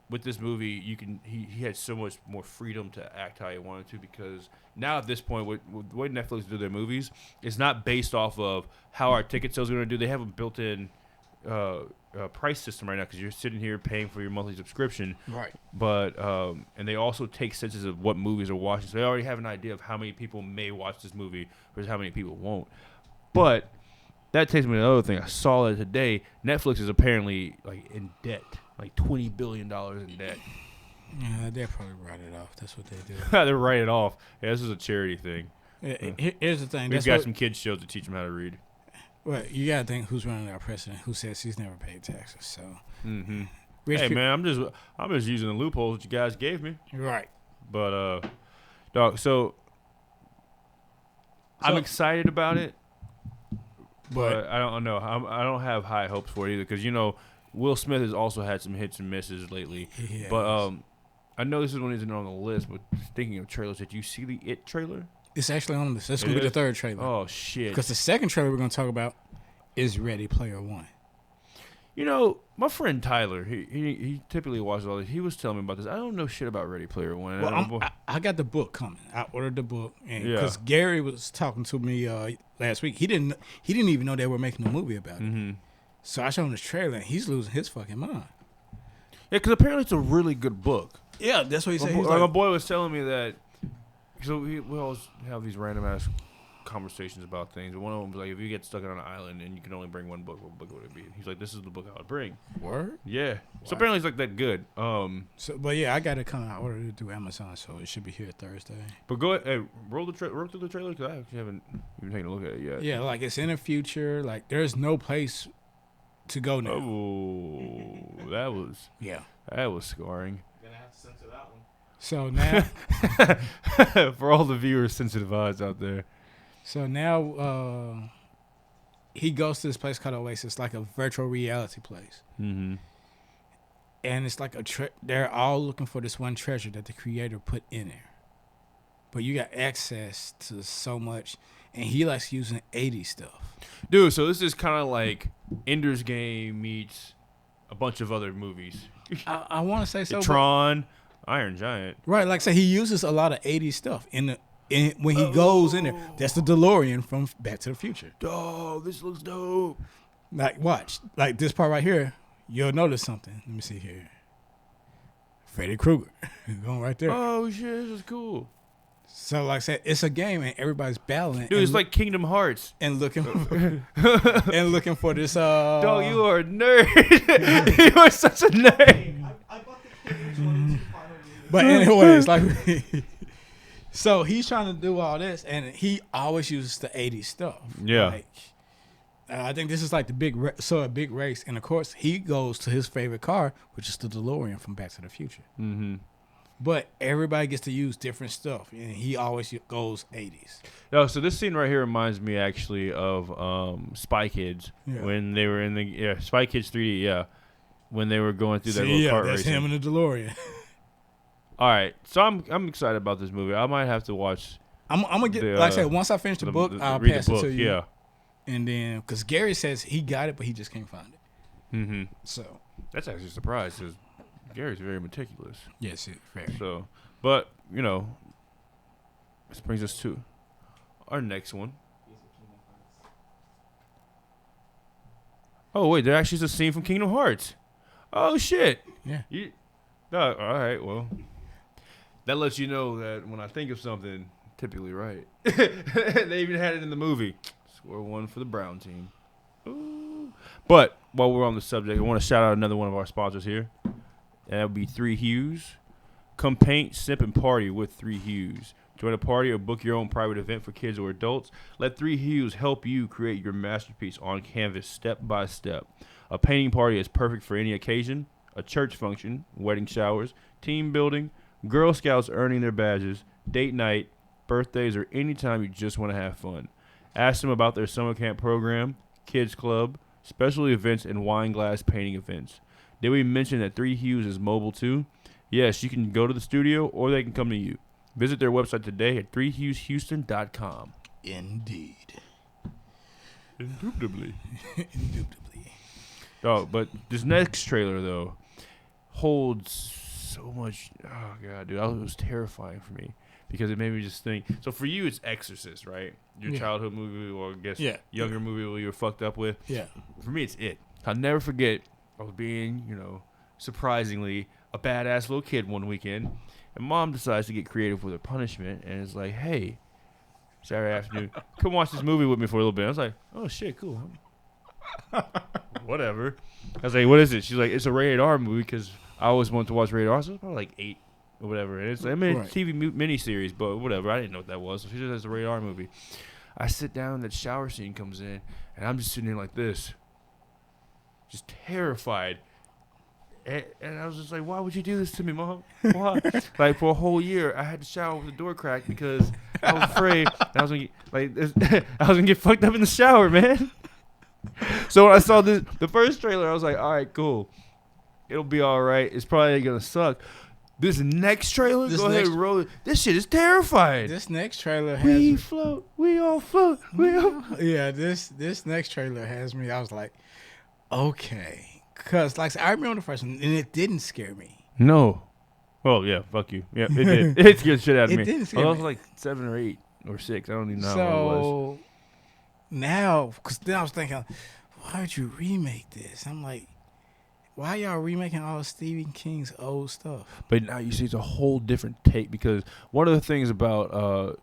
with this movie, he had so much more freedom to act how he wanted to because now at this point, with the way Netflix do their movies, it's not based off of how our ticket sales are going to do. They have a built-in price system right now because you're sitting here paying for your monthly subscription.
Right.
But and they also take census of what movies are watching, so they already have an idea of how many people may watch this movie versus how many people won't. But that takes me to another thing. I saw that today. Netflix is apparently like in debt, like $20 billion in debt.
Yeah, they'll probably write it off. That's what they do.
They write it off. Yeah, this is a charity thing.
Here's the thing.
We've got some kids shows to teach them how to read.
Well, you gotta think who's running our president, who says he's never paid taxes. So,
Hey man, I'm just using the loopholes that you guys gave me.
Right.
But dog. So I'm excited about it, but I don't know. I don't have high hopes for it either because Will Smith has also had some hits and misses lately.
Yeah.
But I know this one isn't on the list. But thinking of trailers, did you see the It trailer?
It's actually on this. That's gonna be the third trailer.
Oh shit!
Because the second trailer we're gonna talk about is Ready Player One.
My friend Tyler, he typically watches all this. He was telling me about this. I don't know shit about Ready Player One.
Well, I got the book coming. I ordered the book, and
Yeah.
because Gary was talking to me last week, he didn't even know they were making a movie about it.
Mm-hmm.
So I showed him the trailer, and he's losing his fucking mind.
Yeah, because apparently it's a really good book.
Yeah, that's what he said. He was
My
like,
boy was telling me that. So we always have these random ass conversations about things. And one of them was like, if you get stuck on an island and you can only bring one book, what book would it be? He's like, this is the book I would bring.
Word?
Yeah.
Wow.
So apparently it's like that good.
But yeah, I got it coming. I ordered it through Amazon, so it should be here Thursday.
But go ahead, hey, roll through the trailer because I actually haven't even taken a look at it yet.
Yeah, like it's in the future. Like there's no place to go now.
Oh, that was scarring.
You're gonna have to censor that one.
So now,
For all the viewers sensitive eyes out there.
He goes to this place called Oasis, like a virtual reality place.
Mm-hmm.
And it's like they're all looking for this one treasure that the creator put in there. But you got access to so much, and he likes using 80s stuff.
Dude, so this is kind of like Ender's Game meets a bunch of other movies.
I want to say so.
Tron, Iron Giant.
Right, like I say, he uses a lot of 80s stuff when he goes in there. That's the DeLorean from Back to the Future.
Oh, this looks dope.
Like, watch. Like this part right here, you'll notice something. Let me see here. Freddy Krueger. Going right there.
Oh, shit, this is cool.
So, like I said, it's a game and everybody's battling.
Dude, it's like Kingdom Hearts.
And looking for this.
Dog, you are a nerd. You are such a nerd.
I bought the Cage 1 and 2 final game.
But anyways, like, so he's trying to do all this, and he always uses the 80s stuff.
Yeah.
Like, I think this is like the big race, and of course he goes to his favorite car, which is the DeLorean from Back to the Future.
Mm-hmm.
But everybody gets to use different stuff, and he always goes 80s.
No, so this scene right here reminds me actually of Spy Kids when they were in the Spy Kids 3D. When they were going through that little kart
that's
racing.
him in the DeLorean.
All right, so I'm excited about this movie. I might have to watch.
I'm gonna get like I said. Once I finish the book, I'll
read
pass
the book,
it to you.
Yeah.
And then, because Gary says he got it, but he just can't find it.
Mm-hmm.
So
That's actually a surprise because Gary's very meticulous.
yes, fair.
So, but this brings us to our next one. Oh wait, there actually is a scene from Kingdom Hearts. Oh shit.
Yeah.
All right. Well, that lets you know that when I think of something, typically right. They even had it in the movie. Score one for the Brown team. Ooh. But while we're on the subject, I want to shout out another one of our sponsors here. That would be 3 Hues. Come paint, sip, and party with 3 Hues. Join a party or book your own private event for kids or adults. Let 3 Hues help you create your masterpiece on canvas step by step. A painting party is perfect for any occasion, a church function, wedding showers, team building, Girl Scouts earning their badges, date night, birthdays, or any time you just want to have fun. Ask them about their summer camp program, kids club, special events, and wine glass painting events. Did we mention that 3 Hues is mobile too? Yes, you can go to the studio or they can come to you. Visit their website today at 3hueshouston.com.
Indeed.
Indubitably.
Indubitably.
Oh, but this next trailer, though, holds so much. Oh, God, dude. It was terrifying for me because it made me just think. So for you, it's Exorcist, right? Your childhood movie or, I guess, younger movie where you were fucked up with.
Yeah.
For me, it's it. I'll never forget I was being, surprisingly a badass little kid one weekend. And Mom decides to get creative with her punishment and is like, hey, Saturday afternoon, come watch this movie with me for a little bit. I was like, oh, shit, cool. Whatever. I was like, what is it? She's like, it's a rated R movie because I always wanted to watch rated R. So it's probably like 8 or whatever. And it's like, TV miniseries, but whatever. I didn't know what that was. So she just has a rated R movie. I sit down, that shower scene comes in, and I'm just sitting there like this, just terrified. And I was just like, why would you do this to me, Mom? Why? Like, for a whole year, I had to shower with the door cracked because I was afraid I was gonna get fucked up in the shower, man. So when I saw the first trailer, I was like, all right, cool. It'll be all right. It's probably gonna suck. This next trailer, go ahead and roll it. This shit is terrifying.
This next trailer has
we float, we all float, we all.
Yeah, this next trailer has me. I was like, okay, Cause like I remember the first one, and it didn't scare me.
No. Oh yeah, fuck you. Yeah, it did. It scared the shit out of
It
me.
didn't scare
I was
me.
like 7 or 8 or 6. I don't even know how old it was.
So now, because then I was thinking, why would you remake this? I'm like, why y'all remaking all of Stephen King's old stuff?
But now you see it's a whole different take because one of the things about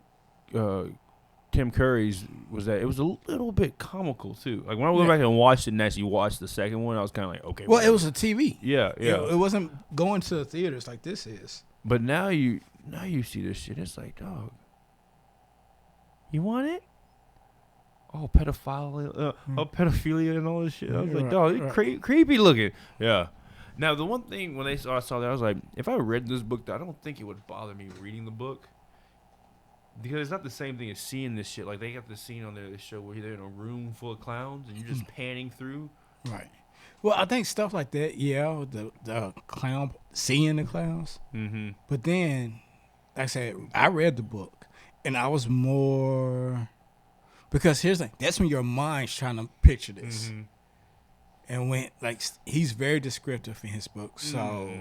Tim Curry's was that it was a little bit comical too. Like when I went back and watched it and actually watched the second one, I was kind of like, okay.
Well, it was a TV.
Yeah.
It wasn't going to the theaters like this is.
But now you see this shit. It's like, dog, you want it? Oh, pedophilia, pedophilia and all this shit. I was like, dog, it's creepy looking. Yeah. Now the one thing when I saw that, I was like, if I read this book, I don't think it would bother me reading the book. Because it's not the same thing as seeing this shit. Like, they got this scene on the show where they're in a room full of clowns and you're just panning through.
Right. Well, I think stuff like that, yeah, the clown, seeing the clowns.
Mm-hmm.
But then, like I said, I read the book, and I was more... Because here's the thing, that's when your mind's trying to picture this.
Mm-hmm.
And when, like, he's very descriptive in his book. So,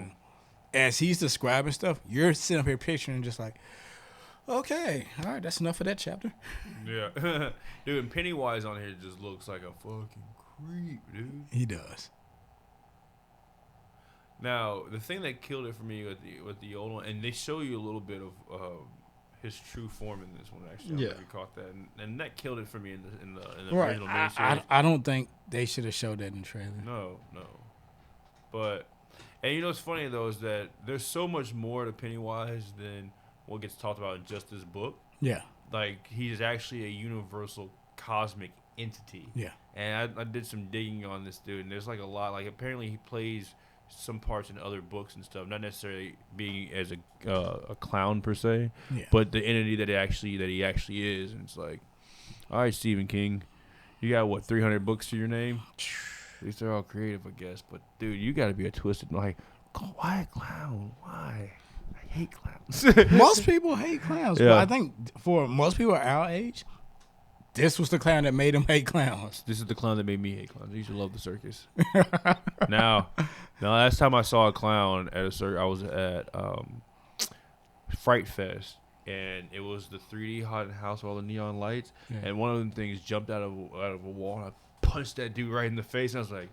as he's describing stuff, you're sitting up here picturing just like, okay, all right, that's enough of that chapter.
Yeah. Dude, and Pennywise on here just looks like a fucking creep, dude.
He does.
Now, the thing that killed it for me with the old one, and they show you a little bit of his true form in this one. Actually, I don't know if you caught that, and that killed it for me in the
Right.
original miniseries.
I don't think they should have showed that in the trailer.
No. But, and you know what's funny though is that there's so much more to Pennywise than what gets talked about in just this book.
Yeah.
Like, he's actually a universal cosmic entity.
Yeah.
And I did some digging on this dude, and there's like a lot. Like, apparently he plays some parts in other books and stuff, not necessarily being as a clown per se, but the entity that he actually is. And it's like, all right, Stephen King, you got what, 300 books to your name? At least they're all creative, I guess. But dude, you got to be a twisted, like, why a clown? Why? I hate clowns.
Most people hate clowns,
Yeah.
but I think for most people our age, this was the clown that made them hate clowns.
This is the clown that made me hate clowns. I used to love the circus. Now, the last time I saw a clown at a circus, I was at Fright Fest, and it was the 3D haunted house with all the neon lights, and one of them things jumped out of a wall, and I punched that dude right in the face, and I was like,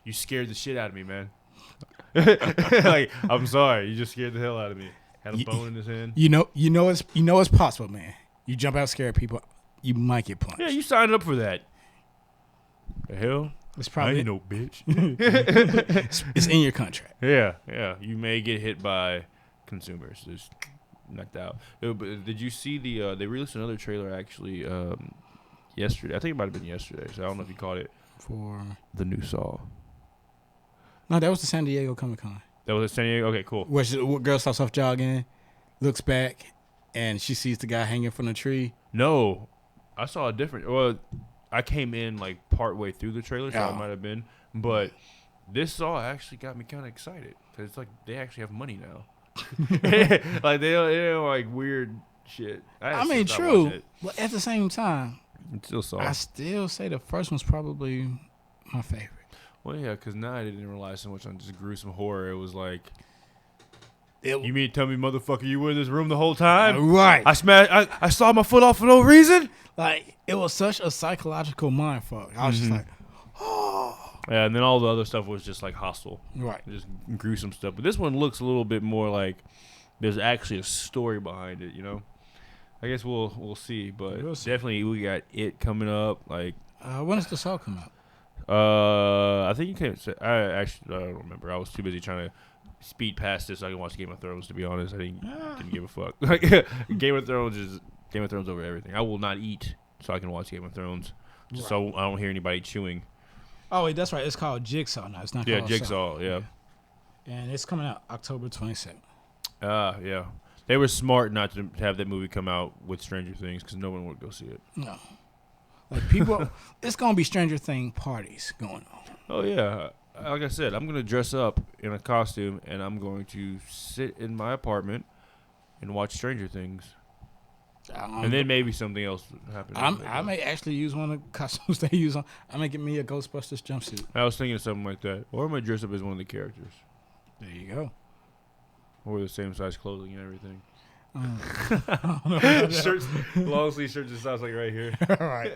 "You scared the shit out of me, man." Like, I'm sorry, you just scared the hell out of me. Had a bone in his hand.
You know it's possible, man. You jump out, scare people, you might get punched.
Yeah, you signed up for that. The hell?
It's
I
probably
ain't no bitch.
it's in your contract.
Yeah. You may get hit by consumers. Just knocked out. But did you see they released another trailer actually yesterday? I think it might have been yesterday. So I don't know if you caught it.
For
The new Saw.
No, that was the San Diego Comic-Con.
That was at San Diego? Okay, cool.
Where girl stops off jogging, looks back, and she sees the guy hanging from the tree.
No. I saw a different... Well, I came in like partway through the trailer, so it might have been. But this Saw actually got me kind of excited. Because it's like they actually have money now. Like, they don't like weird shit.
I mean, true. But at the same time,
it's still Saw.
I still say the first one's probably my favorite.
Well, yeah, because now I didn't rely so much on just gruesome horror. It was like,
You
mean to tell me, motherfucker, you were in this room the whole time?
Right.
I saw my foot off for no reason?
Like, it was such a psychological mind fuck. I was just like,
Yeah, and then all the other stuff was just like hostile.
right.
Just gruesome stuff. But this one looks a little bit more like there's actually a story behind it, you know? I guess we'll see. But
We'll see.
definitely we got It coming up. Like,
When does the Saw come out?
I think you can't say. I don't remember. I was too busy trying to speed past this so I can watch Game of Thrones. To be honest, I didn't give a fuck. Like, Game of Thrones over everything. I will not eat so I can watch Game of Thrones, just so I don't hear anybody chewing.
Oh, wait, that's right. It's called Jigsaw now. It's not
Yeah,
called
Jigsaw.
Saw.
Yeah.
And it's coming out October 22nd.
Yeah. They were smart not to have that movie come out with Stranger Things because no one would go see it.
No. Like, people, it's going to be Stranger Thing parties going on.
Oh, yeah. Like I said, I'm going to dress up in a costume, and I'm going to sit in my apartment and watch Stranger Things. And then maybe something else happened.
I may actually use one of the costumes they use on. I may get me a Ghostbusters jumpsuit.
I was thinking of something like that. Or I might dress up as one of the characters.
There you go.
Or the same size clothing and everything.
I don't know.
Shirts, long sleeve shirts just sounds like right here.
All right.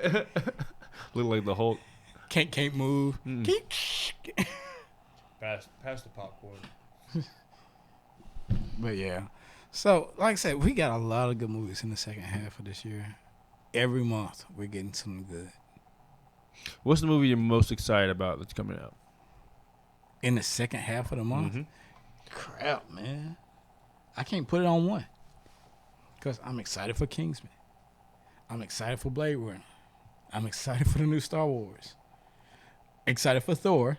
Look like the Hulk.
Can't move.
Pass the popcorn.
But yeah. So, like I said, we got a lot of good movies in the second half of this year. Every month, we're getting something good.
What's the movie you're most excited about that's coming out?
In the second half of the month? Crap, man. I can't put it on one. Because I'm excited for Kingsman. I'm excited for Blade Runner. I'm excited for the new Star Wars. Excited for Thor.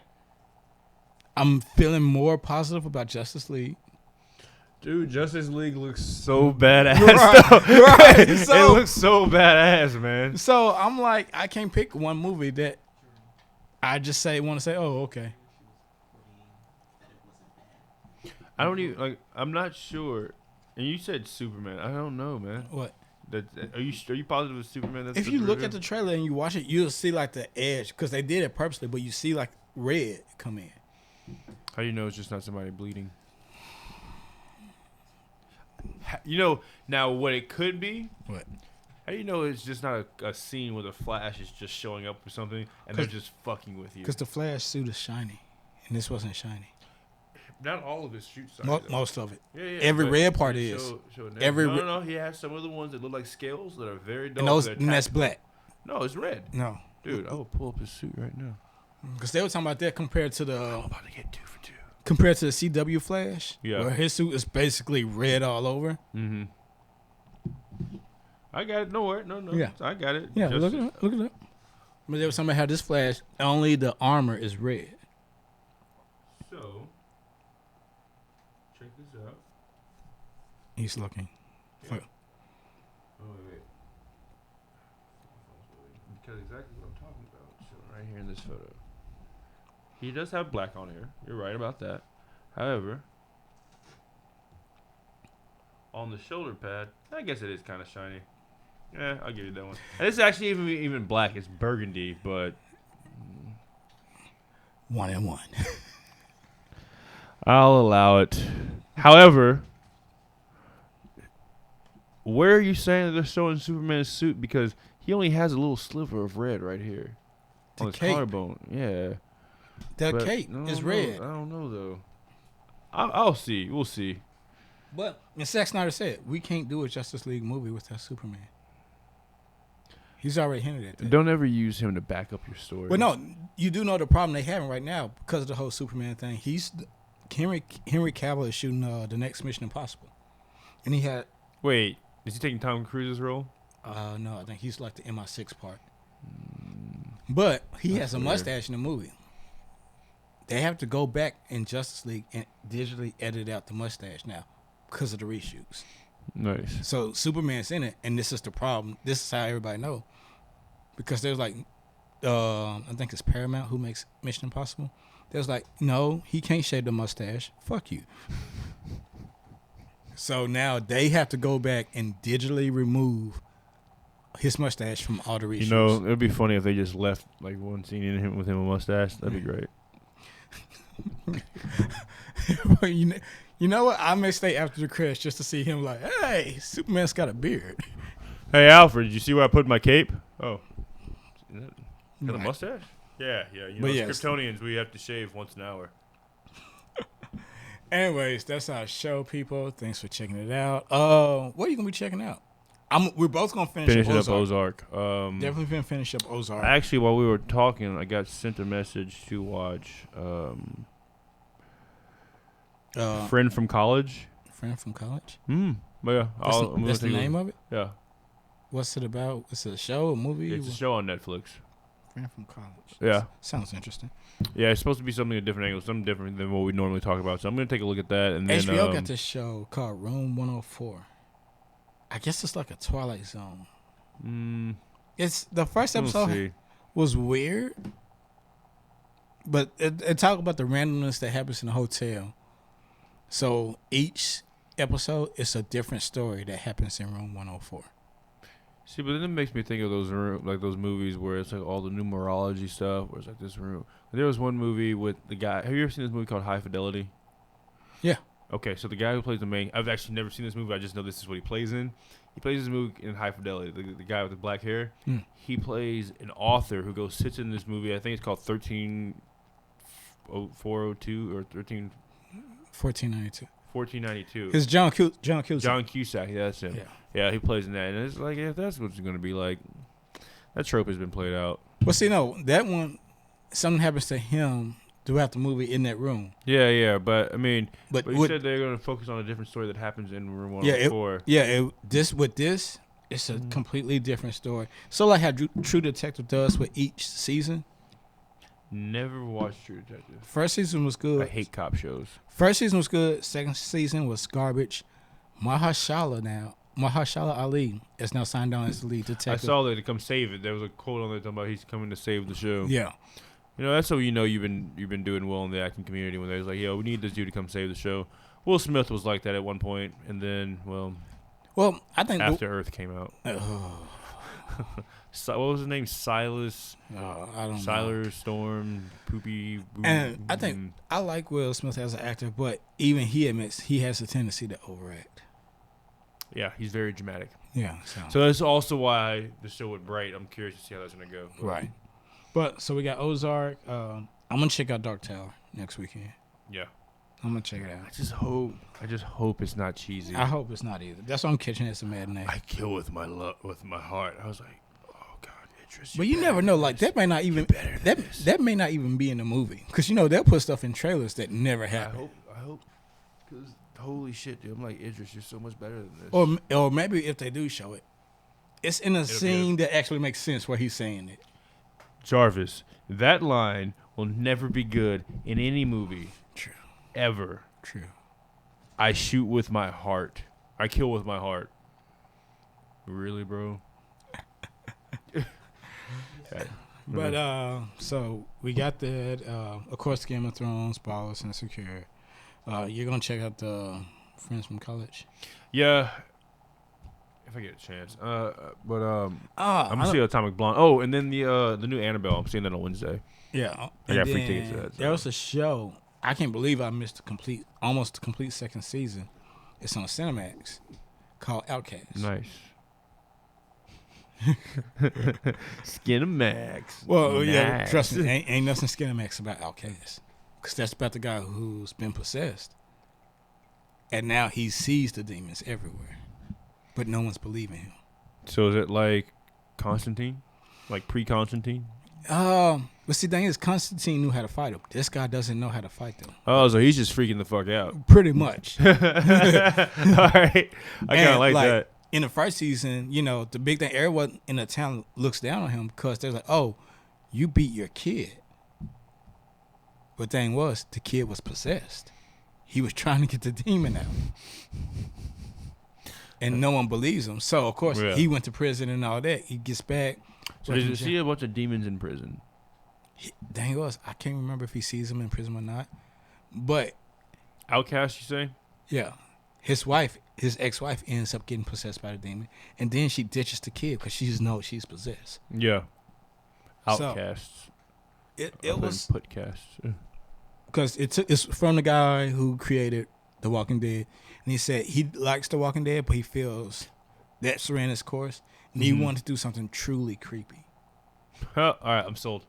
I'm feeling more positive about Justice League.
Dude, Justice League looks so badass.
Right.
It
So,
looks so badass, man.
so I'm like, I can't pick one movie that I just want to say, oh, okay.
I don't even I'm not sure. And you said Superman. I don't know, man.
What?
Are you positive it's Superman? That's
If
the
you look
reveal?
at the trailer and you watch it, you'll see like the edge because they did it purposely, but you see like red come in.
How do you know it's just not somebody bleeding? You know, now what it could be.
What?
How do you know it's just not a scene where the Flash is just showing up or something and they're just fucking with you?
Because the Flash suit is shiny, and this wasn't shiny.
Not all of his shoots are.
Most of it.
Yeah,
Every
but
red part
show-
is.
show it
Every
no. He has some of the ones that look like scales that are very dull.
And that's black.
No, it's red.
No.
Dude, I will pull up his suit right now.
Because they were talking about that compared to
I'm
the
about to get 2 for 2.
CW Flash.
Yeah.
Where his suit is basically red all over.
Mm-hmm. I got it. No worry. No.
Yeah.
I got it.
Yeah, look it up. Look it up. But they were talking about how this Flash, only the armor is red.
So, check this out.
He's looking.
Oh, wait. Because exactly what I'm talking about. So right here in this photo. He does have black on here. You're right about that. However, on the shoulder pad, I guess it is kind of shiny. Yeah, I'll give you that one. And it's actually even black. It's burgundy, but
1 and 1.
I'll allow it. However, where are you saying that they're showing Superman's suit? Because he only has a little sliver of red right here on his
cape.
collarbone. Yeah.
The
But
cape is red.
I don't know, though. I'll see. We'll see.
But Zack Snyder said, we can't do a Justice League movie without Superman. He's already hinted at that.
Don't ever use him to back up your story.
But no, you do know the problem they having right now because of the whole Superman thing. Henry Cavill is shooting the next Mission Impossible. And he had...
Wait, is he taking Tom Cruise's role?
No, I think he's like the MI6 part. But he has a mustache in the movie. They have to go back in Justice League and digitally edit out the mustache now because of the reshoots.
Nice.
So Superman's in it, and this is the problem. This is how everybody know. Because there's like, I think it's Paramount who makes Mission Impossible. There's like, no, he can't shave the mustache. Fuck you. So now they have to go back and digitally remove his mustache from all the reshoots.
You know, it would be funny if they just left like one scene in him with him a mustache. That'd be great.
You know what? I may stay after the crash just to see him like, hey, Superman's got a beard.
Hey, Alfred, did you see where I put my cape? Oh. Got a
Right.
mustache? Yeah. You know,
But yes.
Kryptonians, we have to shave once an hour.
Anyways, that's our show, people. Thanks for checking it out. What are you going to be checking out? We're both going to finish up Ozark. Definitely going to finish up Ozark.
Actually, while we were talking, I got sent a message to watch Friend from College.
Friend from College?
But yeah,
That's the name of it?
Yeah.
What's it about? Is it a show, a movie?
It's a show on Netflix.
Friend from College.
Yeah.
Sounds interesting.
Yeah, it's supposed to be something a different angle, something different than what we normally talk about. So I'm going to take a look at that. And then
HBO got this show called Room 104. I guess it's like a Twilight Zone. It's the first
we'll
episode
see.
was weird, but it talk about the randomness that happens in the hotel. So each episode is a different story that happens in Room 104.
See, but then it makes me think of those like those movies where it's like all the numerology stuff. Where it's like this room. There was one movie with the guy. Have you ever seen this movie called High Fidelity?
Yeah.
Okay, so the guy who plays the main. I've actually never seen this movie. I just know this is what he plays in. He plays this movie in High Fidelity. The guy with the black hair.
Mm.
He plays an author who sits in this movie. I think it's called 13402 or
1492.
1492.
It's John Cusack.
John Cusack. Yeah, that's him.
Yeah.
Yeah, he plays in that, and it's like if that's what it's going to be like, that trope has been played out.
Well, see, no, that one, something happens to him throughout the movie in that room.
Yeah, but I mean,
But
you said they're going to focus on a different story that happens in room 104.
This it's a completely different story. So like how True Detective does with each season.
Never watched True Detective.
First season was good.
I hate cop shows.
First season was good. Second season was garbage. Mahershala Ali is now signed on as the lead detective.
I saw that to come save it. There was a quote on there talking about he's coming to save the show.
Yeah.
You know, that's how you know you've been doing well in the acting community when they're like, yo, we need this dude to come save the show. Will Smith was like that at one point, and then, well,
I think
After Earth came out. What was his name? Silas.
I don't know.
Siler, Storm, Poopy. Boom,
And I think I like Will Smith as an actor, but even he admits he has a tendency to overact.
Yeah, he's very dramatic.
Yeah.
So that's also why the show with Bright. I'm curious to see how that's gonna go.
Right. But so we got Ozark. I'm gonna check out Dark Tower next weekend.
Yeah.
I'm gonna check it out.
I just hope it's not cheesy.
I hope it's not either. That's what I'm catching as a matinee.
I kill with my heart. I was like, oh God, Idris.
But you never know. Like that may not even that may not even be in the movie because they'll put stuff in trailers that never happen.
I hope, because holy shit, dude. I'm like, Idris, you're so much better than this.
Or maybe if they do show it, it's in a scene that actually makes sense where he's saying it.
Jarvis, that line will never be good in any movie.
True.
Ever.
True.
I shoot with my heart. I kill with my heart. Really, bro? Okay.
But so we got that. Of course, Game of Thrones, Ballers, and Secure. You're gonna check out the Friends from College.
Yeah, if I get a chance. I'm gonna see Atomic Blonde. Oh, and then the new Annabelle. I'm seeing that on Wednesday.
Yeah,
I got free tickets to that. So.
There was a show. I can't believe I missed almost the complete second season. It's on Cinemax called Outcast.
Nice. Skinamax.
Well,
nice.
yeah, trust me, ain't nothing Skinamax about Outcast. Because that's about the guy who's been possessed. And now he sees the demons everywhere. But no one's believing him.
So is it like Constantine? Like pre-Constantine?
But see, the thing is, Constantine knew how to fight him. This guy doesn't know how to fight them.
Oh, so he's just freaking the fuck out.
Pretty much.
All right. I kind of like that.
In the first season, the big thing, everyone in the town looks down on him because they're like, oh, you beat your kid. But the thing was, the kid was possessed. He was trying to get the demon out. And no one believes him. So, of course, he went to prison and all that. He gets back.
So did you see a bunch of demons in prison?
The thing was, I can't remember if he sees them in prison or not. But
Outcast, you say?
Yeah. His ex-wife ends up getting possessed by the demon. And then she ditches the kid because she knows she's possessed.
Yeah. Outcasts.
So, it was
Putcasts.
because it's from the guy who created The Walking Dead, and he said he likes The Walking Dead, but he feels that's ran its course, and he wanted to do something truly creepy.
All right, I'm sold.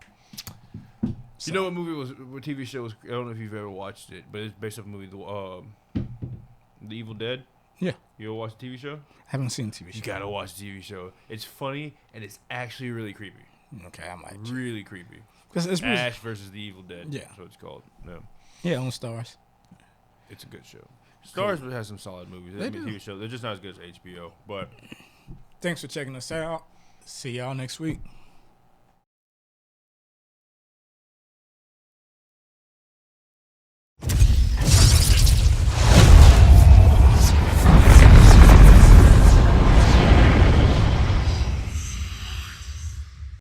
So,
You know what TV show was? I don't know if you've ever watched it, but it's based off a movie, The Evil Dead.
Yeah.
You ever watch the TV show?
I haven't seen TV show.
You gotta watch the TV show. It's funny and it's actually really creepy.
Okay, I might.
Really creepy.
Because it's
Ash versus the Evil Dead.
Yeah.
That's what it's called. No.
Yeah, on Stars.
It's a good show. Stars has some solid movies.
They do.
TV show. They're just not as good as HBO. But
Thanks for checking us out. See y'all next week.